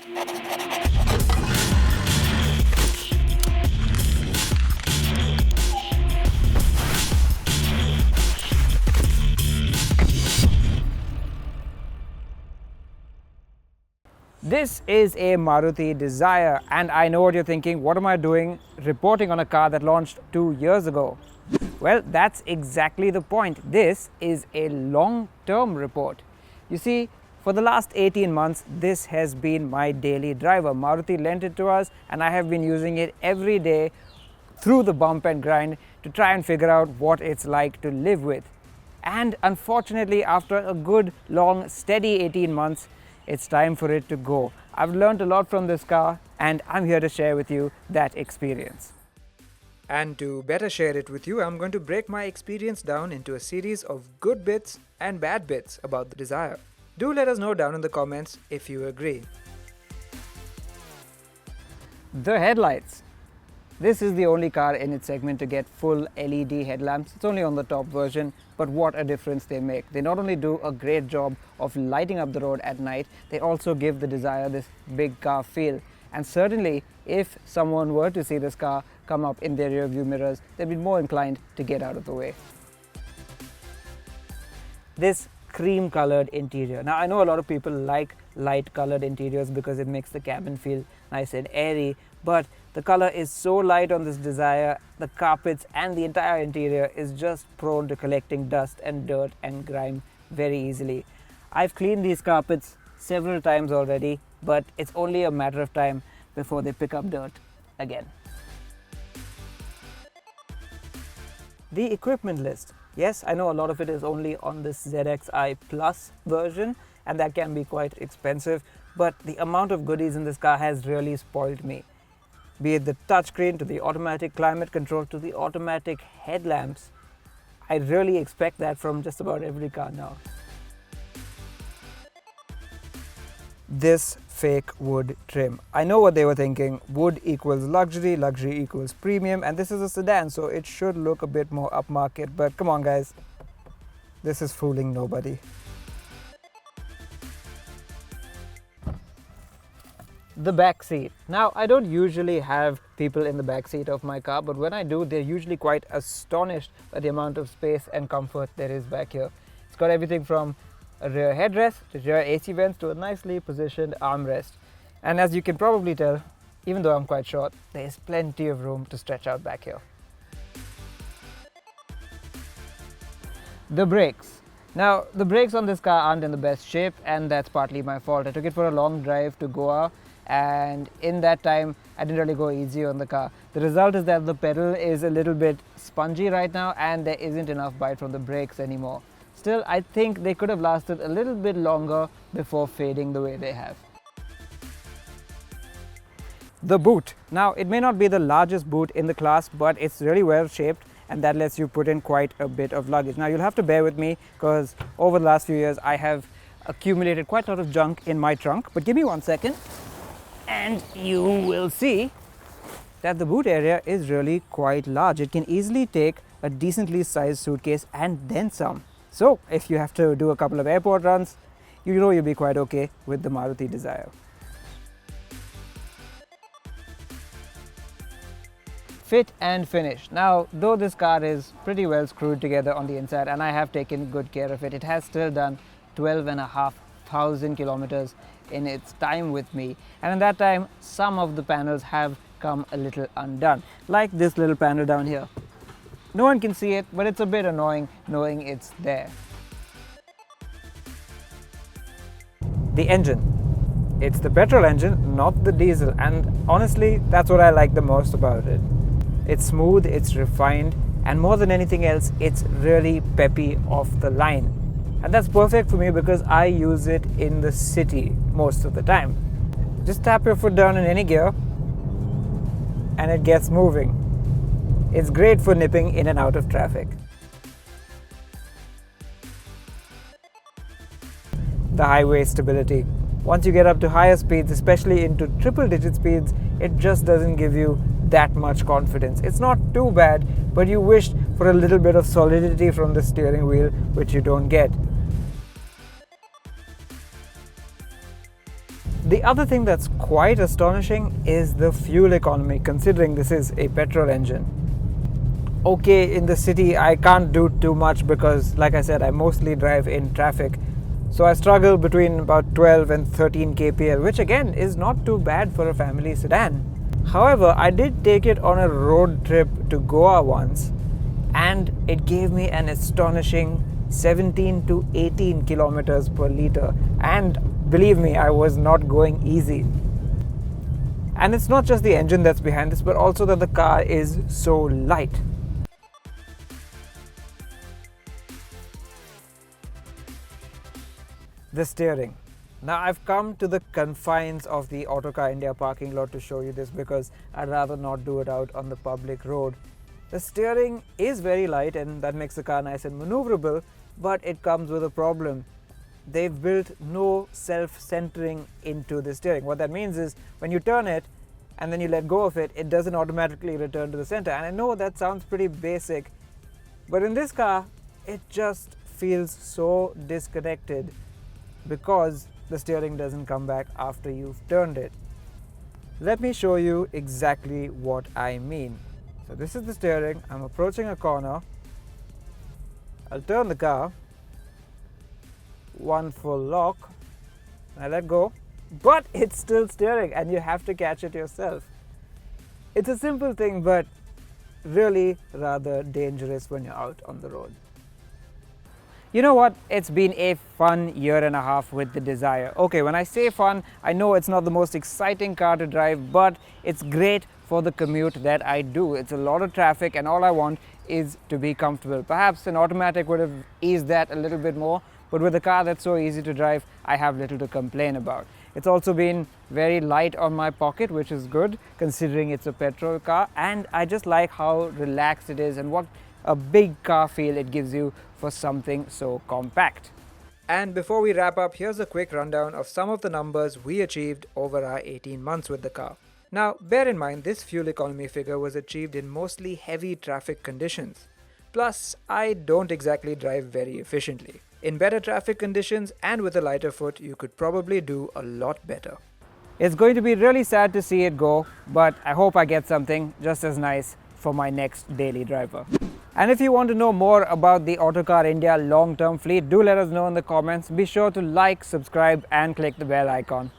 This is a Maruti Dzire, and I know what you're thinking, what am I doing reporting on a car that launched 2 years ago? Well, that's exactly the point. This is a long-term report. You see, for the last 18 months, this has been my daily driver. Maruti lent it to us, and I have been using it every day through the bump and grind to try and figure out what it's like to live with. And unfortunately, after a good, long, steady 18 months, it's time for it to go. I've learned a lot from this car, and I'm here to share with you that experience. And to better share it with you, I'm going to break my experience down into a series of good bits and bad bits about the Dzire. Do let us know down in the comments if you agree. The headlights. This is the only car in its segment to get full LED headlamps. It's only on the top version, but what a difference they make. They not only do a great job of lighting up the road at night, they also give the Dzire this big car feel. And certainly, if someone were to see this car come up in their rear view mirrors, they'd be more inclined to get out of the way. This cream colored interior. Now, I know a lot of people like light colored interiors because it makes the cabin feel nice and airy, but the color is so light on this Dzire, the carpets and the entire interior is just prone to collecting dust and dirt and grime very easily. I've cleaned these carpets several times already, but it's only a matter of time before they pick up dirt again. The equipment list. Yes, I know a lot of it is only on this ZXi Plus version, and that can be quite expensive, but the amount of goodies in this car has really spoiled me. Be it the touchscreen, to the automatic climate control, to the automatic headlamps. I really expect that from just about every car now. This fake wood trim. I know what they were thinking. Wood equals luxury, luxury equals premium, and this is a sedan, so it should look a bit more upmarket, but come on guys, this is fooling nobody. The back seat. Now, I don't usually have people in the back seat of my car, but when I do, they're usually quite astonished at the amount of space and comfort there is back here. It's got everything from a rear headrest to rear AC vents to a nicely positioned armrest. And as you can probably tell, even though I'm quite short, there is plenty of room to stretch out back here. The brakes. Now, the brakes on this car aren't in the best shape, and that's partly my fault. I took it for a long drive to Goa, and in that time I didn't really go easy on the car. The result is that the pedal is a little bit spongy right now, and there isn't enough bite from the brakes anymore. Still, I think they could have lasted a little bit longer before fading the way they have. The boot. Now, it may not be the largest boot in the class, but it's really well shaped, and that lets you put in quite a bit of luggage. Now, you'll have to bear with me because over the last few years I have accumulated quite a lot of junk in my trunk, but give me 1 second and you will see that the boot area is really quite large. It can easily take a decently sized suitcase and then some. So if you have to do a couple of airport runs, you know you'll be quite okay with the Maruti Dzire. Fit and finish. Now, though this car is pretty well screwed together on the inside and I have taken good care of it, it has still done 12,500 kilometers in its time with me, and in that time some of the panels have come a little undone, like this little panel down here. No one can see it, but it's a bit annoying knowing it's there. The engine. It's the petrol engine, not the diesel, and honestly that's what I like the most about it. It's smooth, it's refined, and more than anything else, it's really peppy off the line. And that's perfect for me because I use it in the city most of the time. Just tap your foot down in any gear and it gets moving. It's great for nipping in and out of traffic. The highway stability. Once you get up to higher speeds, especially into triple-digit speeds, it just doesn't give you that much confidence. It's not too bad, but you wish for a little bit of solidity from the steering wheel, which you don't get. The other thing that's quite astonishing is the fuel economy, considering this is a petrol engine. Okay, in the city I can't do too much because, like I said, I mostly drive in traffic. So I struggle between about 12 and 13 kpl, which again is not too bad for a family sedan. However, I did take it on a road trip to Goa once, and it gave me an astonishing 17 to 18 kilometers per liter, and believe me, I was not going easy. And it's not just the engine that's behind this, but also that the car is so light. The steering. Now I've come to the confines of the Autocar India parking lot to show you this because I'd rather not do it out on the public road. The steering is very light and that makes the car nice and maneuverable, but it comes with a problem. They've built no self-centering into the steering. What that means is when you turn it and then you let go of it, it doesn't automatically return to the center. And I know that sounds pretty basic, but in this car, it just feels so disconnected because the steering doesn't come back after you've turned it. Let me show you exactly what I mean. So this is the steering. I'm approaching a corner. I'll turn the car. One full lock. I let go. But it's still steering and you have to catch it yourself. It's a simple thing, but really rather dangerous when you're out on the road. You know what? It's been a fun year and a half with the Dzire. Okay, when I say fun, I know it's not the most exciting car to drive, but it's great for the commute that I do. It's a lot of traffic and all I want is to be comfortable. Perhaps an automatic would have eased that a little bit more, but with a car that's so easy to drive, I have little to complain about. It's also been very light on my pocket, which is good considering it's a petrol car, and I just like how relaxed it is and what a big car feel it gives you for something so compact. And before we wrap up, here's a quick rundown of some of the numbers we achieved over our 18 months with the car. Now, bear in mind this fuel economy figure was achieved in mostly heavy traffic conditions. Plus, I don't exactly drive very efficiently. In better traffic conditions and with a lighter foot, you could probably do a lot better. It's going to be really sad to see it go, but I hope I get something just as nice for my next daily driver. And if you want to know more about the Autocar India long-term fleet, do let us know in the comments. Be sure to like, subscribe and click the bell icon.